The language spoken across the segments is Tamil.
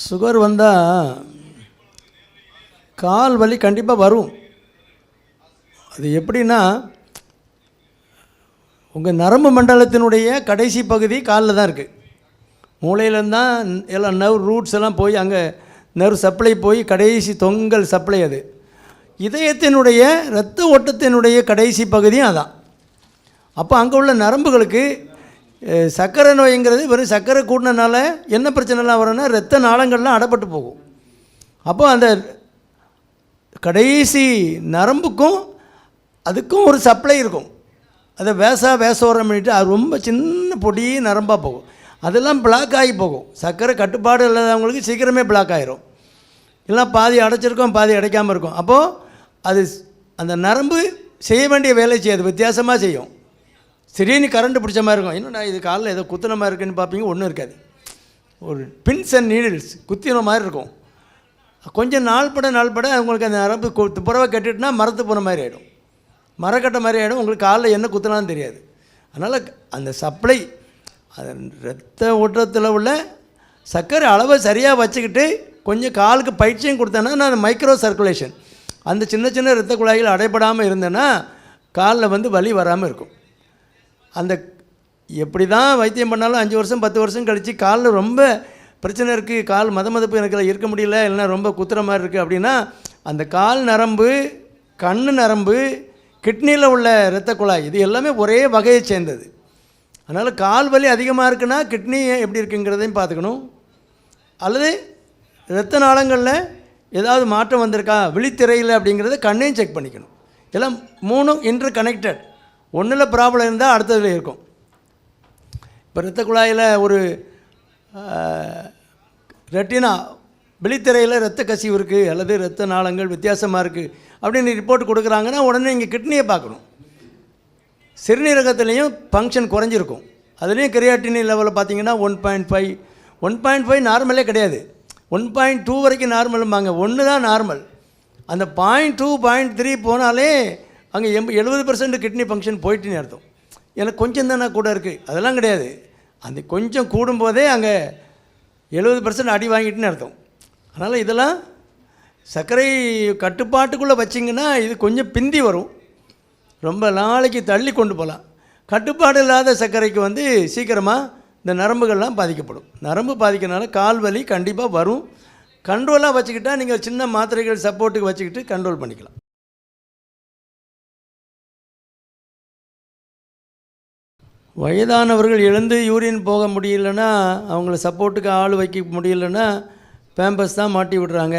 சுகர் வந்தால் கால் வலி கண்டிப்பாக வரும். அது எப்படின்னா, உங்கள் நரம்பு மண்டலத்தினுடைய கடைசி பகுதி காலில் தான் இருக்குது. மூளையிலேருந்து தான் எல்லாம் நர்வ் ரூட்ஸ் எல்லாம் போய் அங்கே நர்வ் சப்ளை போய் கடைசி தொங்கல் சப்ளை. அது இதயத்தினுடைய இரத்த ஓட்டத்தினுடைய கடைசி பகுதியும் அதான். அப்போ அங்கே உள்ள நரம்புகளுக்கு சர்க்கரை நோய்ங்கிறது வெறும் சர்க்கரை கூட்டினால என்ன பிரச்சனைலாம் வரும்னா இரத்த நாளங்கள்லாம் அடைப்பட்டு போகும். அப்போ அந்த கடைசி நரம்புக்கும் அதுக்கும் ஒரு சப்ளை இருக்கும். அதை வேசோரம் பண்ணிவிட்டு அது ரொம்ப சின்ன பொடி நரம்பாக போகும். அதெல்லாம் பிளாக் ஆகி போகும். சர்க்கரை கட்டுப்பாடு இல்லாதவங்களுக்கு சீக்கிரமே பிளாக் ஆகிரும். இல்லை பாதி அடைச்சிருக்கோம், பாதி அடைக்காமல் இருக்கும். அப்போது அது அந்த நரம்பு செய்ய வேண்டிய வேலை செய்யாது, வித்தியாசமாக செய்யும். திடீர்னு கரண்ட் பிடிச்ச மாதிரி இருக்கும். இன்னும் நான் இது காலில் ஏதோ குத்துன மாதிரி இருக்குன்னு பார்ப்பீங்க, ஒன்றும் இருக்காது. ஒரு பின்ஸ் அண்ட் நீடில்ஸ் குத்தின மாதிரி இருக்கும். கொஞ்சம் நாள்பட உங்களுக்கு அந்த நரம்பு புறவை கட்டிட்டுனா மரத்து போன மாதிரி ஆகிடும், மரக்கட்டை மாதிரி ஆகிடும். உங்களுக்கு காலில் என்ன குத்துனாலும் தெரியாது. அதனால் அந்த சப்ளை அது இரத்த ஓட்டத்தில் உள்ள சர்க்கரை அளவை சரியாக வச்சுக்கிட்டு கொஞ்சம் காலுக்கு பயிற்சியும் கொடுத்தேன்னா நான் மைக்ரோ சர்க்குலேஷன் அந்த சின்ன சின்ன இரத்த குழாய்கள் அடைபடாமல் இருந்தேன்னா காலில் வலி வராமல் இருக்கும். அந்த எப்படி தான் வைத்தியம் பண்ணாலும் 5 வருஷம் 10 வருஷம் கழித்து காலில் ரொம்ப பிரச்சனை இருக்குது, கால் மதப்பு எனக்கு இருக்க முடியல, இல்லைன்னா ரொம்ப குத்துற மாதிரி இருக்குது அப்படின்னா அந்த கால் நரம்பு, கண் நரம்பு, கிட்னியில் உள்ள இரத்த குழாய் இது எல்லாமே ஒரே வகையை சேர்ந்தது. அதனால் கால் வலி அதிகமாக இருக்குன்னா கிட்னி எப்படி இருக்குங்கிறதையும் பார்த்துக்கணும். அல்லது இரத்த நாளங்களில் ஏதாவது மாற்றம் வந்திருக்கா விழித்திரையில் அப்படிங்கிறத கண்ணையும் செக் பண்ணிக்கணும். இதெல்லாம் 3 இன்டர் கனெக்டட். ஒன்றில் ப்ராப்ளம் இருந்தால் அடுத்ததில் இருக்கும். இப்போ இரத்த குழாயில் ஒரு ரெட்டினா விழித்திரையில் இரத்த கசிவு இருக்குது அல்லது இரத்த நாளங்கள் வித்தியாசமாக இருக்குது அப்படின்னு ரிப்போர்ட் கொடுக்குறாங்கன்னா உடனே இங்கே கிட்னியை பார்க்கணும். சிறுநீரகத்துலேயும் ஃபங்க்ஷன் குறைஞ்சிருக்கும். அதுலேயும் கிரியாட்டினி லெவலில் பார்த்தீங்கன்னா 1.5 நார்மலே கிடையாது. 1.2 வரைக்கும் நார்மலும்பாங்க. 1 தான் நார்மல். அந்த 0.2 0.3 போனாலே அங்கே 70% கிட்னி ஃபங்க்ஷன் போயிட்டுன்னு அர்த்தம். எனக்கு கொஞ்சம் தானே கூட இருக்குது, அதெல்லாம் கிடையாது. அந்த கொஞ்சம் கூடும்போதே அங்கே 70% அடி வாங்கிட்டுன்னு அர்த்தம். அதனால் இதெல்லாம் சர்க்கரை கட்டுப்பாட்டுக்குள்ளே வச்சிங்கன்னா இது கொஞ்சம் பிந்தி வரும், ரொம்ப நாளைக்கு தள்ளி கொண்டு போகலாம். கட்டுப்பாடு இல்லாத சர்க்கரைக்கு சீக்கிரமாக இந்த நரம்புகள்லாம் பாதிக்கப்படும். நரம்பு பாதிக்கிறனால கால் வலி கண்டிப்பாக வரும். கண்ட்ரோலாக வச்சுக்கிட்டால் நீங்கள் சின்ன மாத்திரைகள் சப்போர்ட்டுக்கு வச்சுக்கிட்டு கண்ட்ரோல் பண்ணிக்கலாம். வயதானவர்கள் எழுந்து யூரின் போக முடியலன்னா, அவங்கள சப்போர்ட்டுக்கு ஆள் வைக்க முடியலன்னா பேம்பஸ் தான் மாட்டி விடுறாங்க.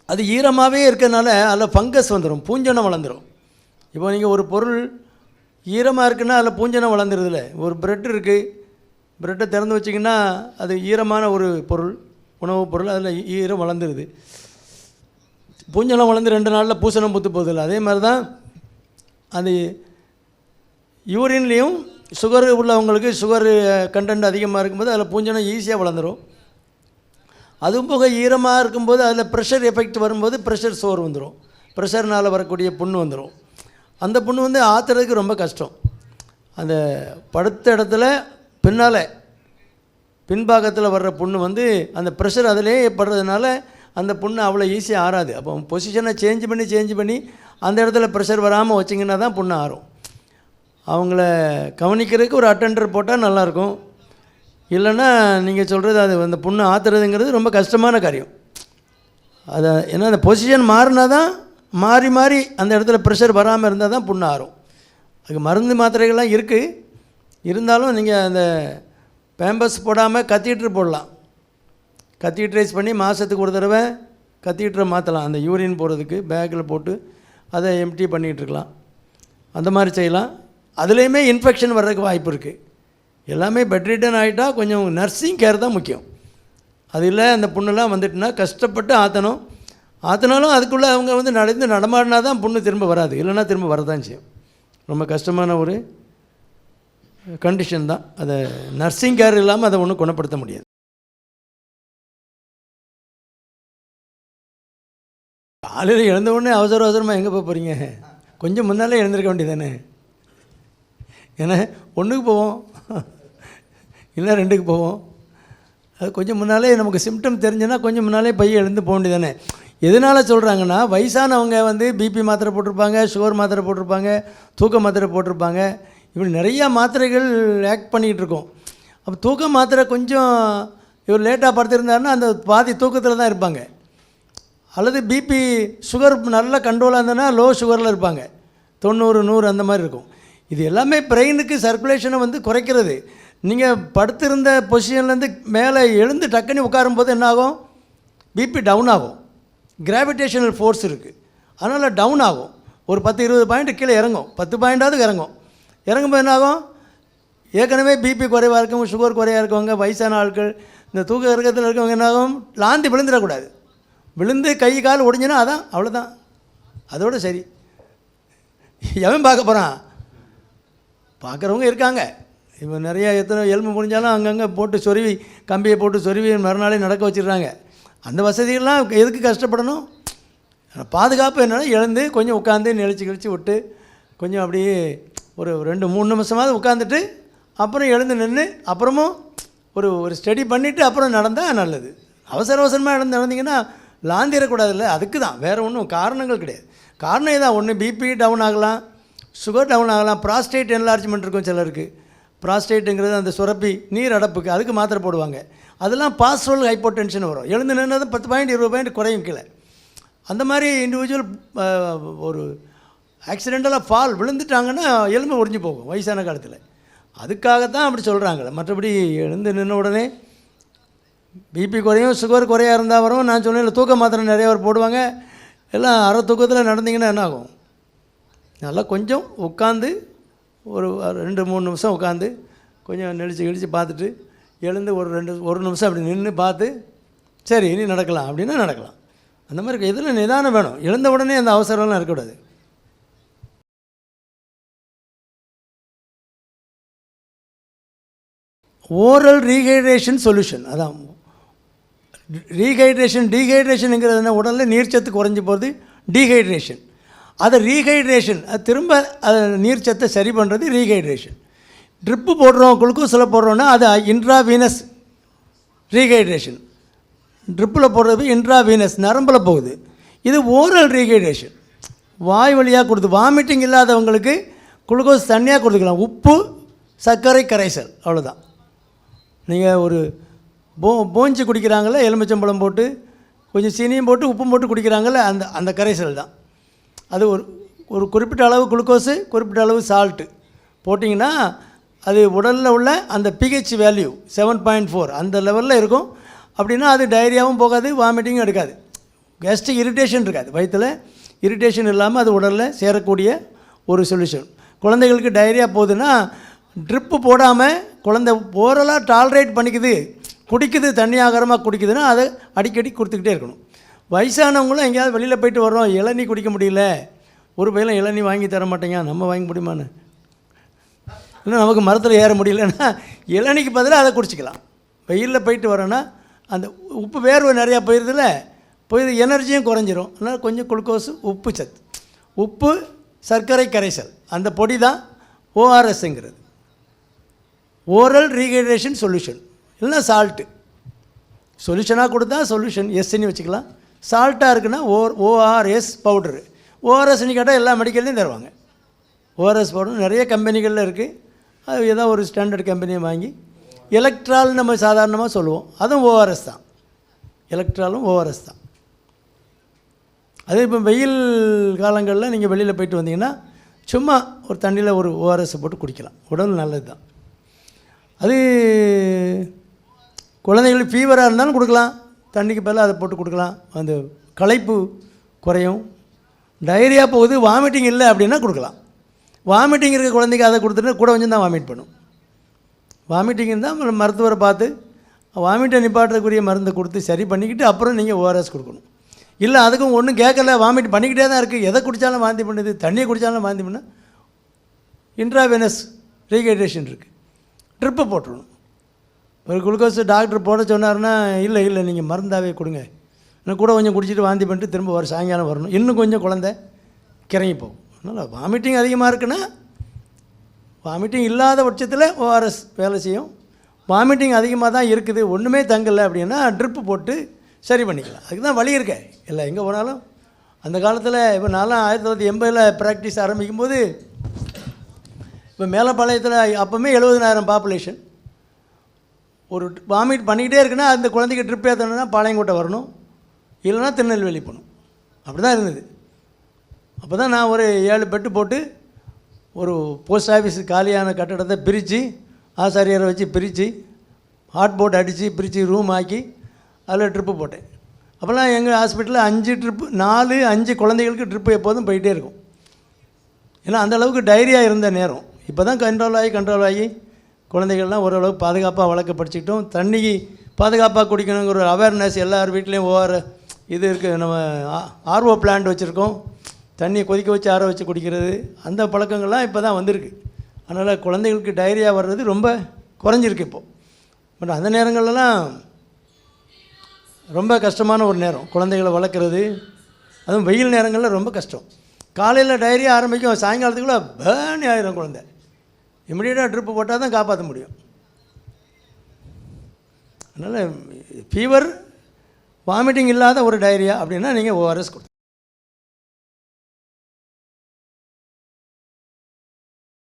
அது ஈரமாகவே இருக்கிறதுனால அதில் ஃபங்கஸ் வந்துடும், பூஞ்சனம் வளர்ந்துடும். இப்போ நீங்கள் ஒரு பொருள் ஈரமாக இருக்குன்னா அதில் பூஞ்சனம் வளர்ந்துருதுல. ஒரு ப்ரெட் இருக்குது, ப்ரெட்டை திறந்து வச்சிங்கன்னா அது ஈரமான ஒரு பொருள், உணவுப் பொருள், அதில் ஈரம் வளர்ந்துருது. பூஞ்சனம் வளர்ந்து 2 நாளில் பூசணம் பூத்து போகுதில்ல, அதே மாதிரி தான் அது யூரின்லேயும் சுகர் உள்ளவங்களுக்கு சுகர் கண்டென்ட் அதிகமாக இருக்கும்போது அதில் பூஞ்சனம் ஈஸியாக வளர்ந்துடும். அதுவும் போக ஈரமாக இருக்கும்போது அதில் ப்ரெஷர் எஃபெக்ட் வரும்போது ப்ரெஷர் சோர் வந்துடும், ப்ரெஷர்னால் வரக்கூடிய புண்ணு வந்துடும். அந்த புண்ணு ஆற்றுறதுக்கு ரொம்ப கஷ்டம். அந்த படுத்த இடத்துல பின்னால் பின்பாகத்தில் வர்ற புண்ணு அந்த ப்ரெஷர் அதிலே படுறதுனால அந்த புண்ணு அவ்வளோ ஈஸியாக ஆறாது. அப்போ பொசிஷனை சேஞ்ச் பண்ணி அந்த இடத்துல ப்ரெஷர் வராமல் வச்சிங்கன்னா தான் புண்ணு ஆறும். அவங்கள கவனிக்கிறதுக்கு ஒரு அட்டெண்டர் போட்டால் நல்லாயிருக்கும். இல்லைன்னா நீங்கள் சொல்கிறது அது அந்த புண்ணு ஆற்றுறதுங்கிறது ரொம்ப கஷ்டமான காரியம். அதை ஏன்னா அந்த பொசிஷன் மாறினா தான் மாறி அந்த இடத்துல ப்ரெஷர் வராமல் இருந்தால் தான் புண்ணு ஆறும். அதுக்கு மருந்து மாத்திரைகள்லாம் இருக்குது. இருந்தாலும் நீங்கள் அந்த பேம்பஸ் போடாமல் கத்தீட்ரு போடலாம். கத்தீட்ரைஸ் பண்ணி மாதத்துக்கு ஒரு தடவை கத்தீட்ரை மாற்றலாம். அந்த யூரின் போகிறதுக்கு பேக்கில் போட்டு அதை எம்டி பண்ணிகிட்ருக்கலாம். அந்த மாதிரி செய்யலாம். அதுலேயுமே இன்ஃபெக்ஷன் வர்றதுக்கு வாய்ப்பு இருக்குது. எல்லாமே பெட்ரிட்டன் ஆகிட்டால் கொஞ்சம் நர்சிங் கேர் தான் முக்கியம். அது இல்லை அந்த புண்ணெல்லாம் வந்துட்டுனா கஷ்டப்பட்டு ஆற்றினாலும் அதுக்குள்ளே அவங்க நடமாடினா தான் புண்ணு திரும்ப வராது, இல்லைன்னா திரும்ப வரதான் செய்யும். ரொம்ப கஷ்டமான ஒரு கண்டிஷன் தான். அதை நர்சிங் கேர் இல்லாமல் அதை ஒன்றும் குணப்படுத்த முடியாது. காலையில் எழுந்த உடனே அவசரமாக எங்கே போகிறீங்க? கொஞ்சம் முன்னாலே எழுந்திருக்க வேண்டியதானே. ஏன்னா 1க்கு போவோம், இல்லை 2க்கு போவோம். அது கொஞ்சம் முன்னாலே நமக்கு சிம்டம் தெரிஞ்சுன்னா கொஞ்சம் முன்னாலே பையன் எழுந்து போக வேண்டியதானே. எதனால் சொல்கிறாங்கன்னா, வயசானவங்க வந்து பிபி மாத்திரை போட்டிருப்பாங்க, சுகர் மாத்திரை போட்டிருப்பாங்க, தூக்க மாத்திரை போட்டிருப்பாங்க, இப்படி நிறையா மாத்திரைகள் ஆக்ட் பண்ணிக்கிட்டு இருக்கோம். அப்போ தூக்க மாத்திரை கொஞ்சம் இவர் லேட்டாக படுத்திருந்தாருன்னா அந்த பாதி தூக்கத்தில் தான் இருப்பாங்க. அல்லது பிபி சுகர் நல்லா கண்ட்ரோலாக இருந்ததுன்னா லோ சுகரில் இருப்பாங்க, 90 100 அந்த மாதிரி இருக்கும். இது எல்லாமே பிரெயினுக்கு சர்க்குலேஷனை வந்து குறைக்கிறது. நீங்கள் படுத்திருந்த பொசிஷன்லேருந்து மேலே எழுந்து டக்குன்னு உட்காரும்போது என்னாகும், பிபி டவுன் ஆகும். கிராவிடேஷனல் ஃபோர்ஸ் இருக்குது, அதனால் டவுன் ஆகும். ஒரு 10-20 பாயிண்ட் கீழே இறங்கும், 10 பாயிண்டாவது இறங்கும். இறங்கும்போது என்னாகும், ஏற்கனவே பிபி குறைவாக இருக்கவங்க, சுகர் குறைவாக இருக்கவங்க, வயசான ஆட்கள், இந்த தூக்க இறக்கத்தில் இருக்கவங்க என்னாகும், லாந்தி விழுந்துடக்கூடாது. விழுந்து கை கால் ஒடிஞ்சினா அதான் அவ்வளோதான், அதோடு சரி. எவன் பார்க்க போகிறான்? பார்க்குறவங்க இருக்காங்க. இப்போ நிறையா எத்தனை எலும்பு முடிஞ்சாலும் அங்கங்கே போட்டு சொருவி, கம்பியை போட்டு சொருவி மறுநாளே நடக்க வச்சிடுறாங்க. அந்த வசதிகள்லாம் எதுக்கு கஷ்டப்படணும்? பாதுகாப்பு என்னென்னா, எழுந்து கொஞ்சம் உட்காந்து நெளிச்சு கழிச்சு விட்டு கொஞ்சம் அப்படியே ஒரு 2-3 நிமிஷமாவது உட்காந்துட்டு அப்புறம் எழுந்து நின்று அப்புறமும் ஒரு ஸ்டடி பண்ணிவிட்டு அப்புறம் நடந்தால் நல்லது. அவசரமாக நடந்தீங்கன்னா லாந்திரக்கூடாதுல்ல, அதுக்கு தான், வேறு ஒன்றும் காரணங்கள் கிடையாது. காரணம் இதான், ஒன்று பிபி டவுன் ஆகலாம், சுகர் டவுன் ஆகலாம், ப்ராஸ்டேட் என்லார்ஜ்மெண்ட் இருக்கும் சிலருக்கு. ப்ராஸ்டேட்டுங்கிறது அந்த சுரப்பி நீர் அடப்புக்கு, அதுக்கு மாத்திரை போடுவாங்க. அதெல்லாம் பாஸ்ட்ரல் ஹைப்போடென்ஷன் வரும். எழுந்து நின்னது 10 பாயிண்ட் 20 பாயிண்ட் குறையும் கீழே. அந்த மாதிரி இண்டிவிஜுவல் ஒரு ஆக்சிடெண்டலாக ஃபால் விழுந்துட்டாங்கன்னா எலும்பு ஒடிஞ்சு போகும் வயசான காலத்தில். அதுக்காகத்தான் அப்படி சொல்கிறாங்களே. மற்றபடி எழுந்து நின்ன உடனே பிபி குறையும், சுகர் குறையாக இருந்தால் வரும். நான் சொன்னேன், தூக்க மாத்திரை நிறைய பேர் போடுவாங்க. எல்லாம் அரை தூக்கத்தில் நடந்தீங்கன்னா என்ன ஆகும், நல்லா கொஞ்சம் உட்காந்து ஒரு 2-3 நிமிஷம் உட்காந்து கொஞ்சம் நெளிச்சு பார்த்துட்டு எழுந்து ஒரு நிமிஷம் அப்படி நின்று பார்த்து சரி இனி நடக்கலாம் அப்படின்னா நடக்கலாம். அந்த மாதிரி இதில் நிதானம் வேணும். எழுந்த உடனே அந்த அவசரம்லாம் இருக்கக்கூடாது. ஓரல் ரீஹைட்ரேஷன் சொல்யூஷன், அதான் டீஹைட்ரேஷனுங்கிறது என்ன, உடலில் நீர்ச்சத்து குறைஞ்சி போகிறது டீஹைட்ரேஷன். அதை ரீஹைட்ரேஷன், அது திரும்ப அது நீர்ச்சத்தை சரி பண்ணுறது ரீஹைட்ரேஷன். ட்ரிப்பு போடுறோம், குளுக்கோஸில் போடுறோன்னா அது இன்ட்ராவீனஸ் ரீஹைட்ரேஷன். ட்ரிப்பில் போடுறது இன்ட்ராவீனஸ் நரம்பில் போகுது. இது ஓரல் ரீஹைட்ரேஷன், வாய் வழியாக கொடுத்து. வாமிட்டிங் இல்லாதவங்களுக்கு குளுக்கோஸ் தண்ணியாக கொடுத்துக்கலாம், உப்பு சர்க்கரை கரைசல், அவ்வளோதான். நீங்கள் ஒரு போஞ்சி குடிக்கிறாங்களே, எலுமிச்சம்பழம் போட்டு கொஞ்சம் சீனியும் போட்டு உப்பும் போட்டு குடிக்கிறாங்களே, அந்த கரைசல் தான் அது. ஒரு குறிப்பிட்ட அளவு குளுக்கோஸு, குறிப்பிட்ட அளவு சால்ட்டு போட்டிங்கன்னா அது உடலில் உள்ள அந்த பிஹெச் வேல்யூ 7.4 அந்த லெவலில் இருக்கும். அப்படின்னா அது டயரியாவும் போகாது, வாமிட்டிங்கும் எடுக்காது, கேஸ்ட்ரிக் இரிட்டேஷன் இருக்காது. வயிற்றில் இரிட்டேஷன் இல்லாமல் அது உடலில் சேரக்கூடிய ஒரு சொல்யூஷன். குழந்தைகளுக்கு டயரியா போகுதுன்னா ட்ரிப்பு போடாமல் குழந்தை ஓரலாக டாலரேட் பண்ணிக்குது, குடிக்குது, தண்ணி ஆகாரமாக குடிக்குதுன்னா அதை அடிக்கடி கொடுத்துக்கிட்டே இருக்கணும். வயசானவங்களும் எங்கேயாவது வெளியில் போயிட்டு வர்றோம், இளநீ குடிக்க முடியல, ஒரு பையன் இளநீ வாங்கி தர மாட்டேங்க, நம்ம வாங்கி முடியுமான்னு, இன்னும் நமக்கு மரத்தில் ஏற முடியலன்னா இளநிக்கு பதிலாக அதை குடிச்சிக்கலாம். வெயிலில் போயிட்டு வரோன்னா அந்த உப்பு வேர்வை நிறையா போயிடுதுல, போயிது எனர்ஜியும் குறைஞ்சிரும். அதனால் கொஞ்சம் குளுக்கோஸு, உப்பு சத்து, உப்பு சர்க்கரை கரைசல், அந்த பொடி தான் ஓஆர்எஸ்ங்கிறது, ஓரல் ரீஹைட்ரேஷன் சொல்யூஷன். இல்லைன்னா சால்ட்டு சொல்யூஷனாக கொடுத்தா சொல்யூஷன் எஸ்ன்னு வச்சுக்கலாம். சால்ட்டாக இருக்குன்னா ஓஆர்எஸ் பவுடரு. ஓஆர்எஸ்ன்னு கேட்டால் எல்லா மெடிக்கல்லையும் தருவாங்க. ஓஆர்எஸ் பவுடர் நிறைய கம்பெனிகளில் இருக்குது. அது ஏதோ ஒரு ஸ்டாண்டர்ட் கம்பெனியை வாங்கி, எலக்ட்ரால்னு நம்ம சாதாரணமாக சொல்லுவோம், அதுவும் ஓஆர்எஸ் தான். எலக்ட்ராலும் ஓஆர்எஸ் தான். அதே இப்போ வெயில் காலங்களில் நீங்கள் வெளியில் போயிட்டு வந்தீங்கன்னா சும்மா ஒரு தண்ணியில் ஒரு ஓஆர்எஸ் போட்டு குடிக்கலாம், உடல் நல்லது தான். அது குழந்தைங்களுக்கு ஃபீவராக இருந்தாலும் கொடுக்கலாம், தண்ணிக்கு பதிலாக அதை போட்டு கொடுக்கலாம், அந்த களைப்பு குறையும். டயரியா போகுது, வாமிட்டிங் இல்லை அப்படின்னா கொடுக்கலாம். வாமிட்டிங் இருக்க குழந்தைக்கு அதை கொடுத்துட்டு கூட கொஞ்சம் தான் வாமிட் பண்ணும். வாமிட்டிங் இருந்தால் மருத்துவரை பார்த்து வாமிட்டை நிப்பாட்டுறதுக்குரிய மருந்தை கொடுத்து சரி பண்ணிக்கிட்டு அப்புறம் நீங்கள் ஓஆர்எஸ் கொடுக்கணும். இல்லை அதுக்கும் ஒன்றும் கேட்கல, வாமிட் பண்ணிக்கிட்டே தான் இருக்குது, எதை குடித்தாலும் வாந்தி பண்ணுது, தண்ணியை குடித்தாலும் வாந்தி பண்ண, இன்ட்ராவெனஸ் ரீஹைட்ரேஷன் இருக்குது, ட்ரிப்பு போட்டுடணும். ஒரு குளுக்கோஸ் டாக்டர் போட சொன்னார்னா இல்லை நீங்கள் மருந்தாவே கொடுங்க, இன்னும் கூட கொஞ்சம் குடிச்சிட்டு வாந்தி பண்ணிட்டு திரும்ப சாயங்காலம் வரணும், இன்னும் கொஞ்சம் குழந்தை கிறங்கி போகும். அதனால் வாமிட்டிங் அதிகமாக இருக்குன்னா, வாமிட்டிங் இல்லாத பட்சத்தில் ஓஆர்எஸ் வேலை செய்யும். வாமிட்டிங் அதிகமாக தான் இருக்குது, ஒன்றுமே தங்கலை அப்படின்னா ட்ரிப்பு போட்டு சரி பண்ணிக்கலாம். அதுக்கு தான் வழி இருக்கே இல்லை எங்கே போனாலும். அந்த காலத்தில் இப்போ நான்லாம் 1980 ப்ராக்டிஸ் ஆரம்பிக்கும்போது, இப்போ மேலப்பாளையத்தில் அப்போவுமே 70,000 பாப்புலேஷன். ஒரு வாமிட் பண்ணிக்கிட்டே இருக்குன்னா அந்த குழந்தைக்கு ட்ரிப் ஏற்றணுன்னா பாளையங்கோட்டை வரணும், இல்லைன்னா திருநெல்வேலி போகணும். அப்படி தான் இருந்தது. அப்போ தான் நான் ஒரு 7 பெட்டு போட்டு ஒரு போஸ்ட் ஆஃபீஸ் காலியான கட்டடத்தை பிரித்து ஆசாரியரை வச்சு பிரித்து ஹாட் போட் அடித்து பிரித்து ரூம் ஆக்கி அதில் ட்ரிப்பு போட்டேன். அப்போல்லாம் எங்கள் ஹாஸ்பிட்டலில் 5 ட்ரிப்பு 4-5 குழந்தைகளுக்கு ட்ரிப்பு எப்போதும் போயிட்டே இருக்கும். ஏன்னா அந்தளவுக்கு டைரியா இருந்த நேரம். இப்போ தான் கண்ட்ரோல் ஆகி குழந்தைகள்லாம் ஓரளவு பாதுகாப்பாக வளர்க்க படிச்சுக்கிட்டோம். தண்ணிக்கு பாதுகாப்பாக குடிக்கணுங்கிற ஒரு அவேர்னஸ் எல்லார் வீட்லேயும் ஒவ்வொரு இது இருக்குது. நம்ம ஆர்ஓ பிளான்ட் வச்சுருக்கோம், தண்ணியை கொதிக்க வச்சு ஆற வச்சு குடிக்கிறது, அந்த பழக்கங்கள்லாம் இப்போ தான் வந்திருக்கு. அதனால் குழந்தைகளுக்கு டைரியா வர்றது ரொம்ப குறைஞ்சிருக்கு இப்போது. பட் அந்த நேரங்கள்லாம் ரொம்ப கஷ்டமான ஒரு நேரம் குழந்தைகளை வளர்க்குறது. அதுவும் வெயில் நேரங்களில் ரொம்ப கஷ்டம். காலையில் டைரியா ஆரம்பிக்கும், சாயங்காலத்துக்குள்ளே பேர்னி ஆயிரும் குழந்தை. இமிடியேட்டாக ட்ரிப்பு போட்டால் தான் காப்பாற்ற முடியும். அதனால் ஃபீவர் வாமிட்டிங் இல்லாத ஒரு டைரியா அப்படின்னா நீங்கள் ORS கொடுத்து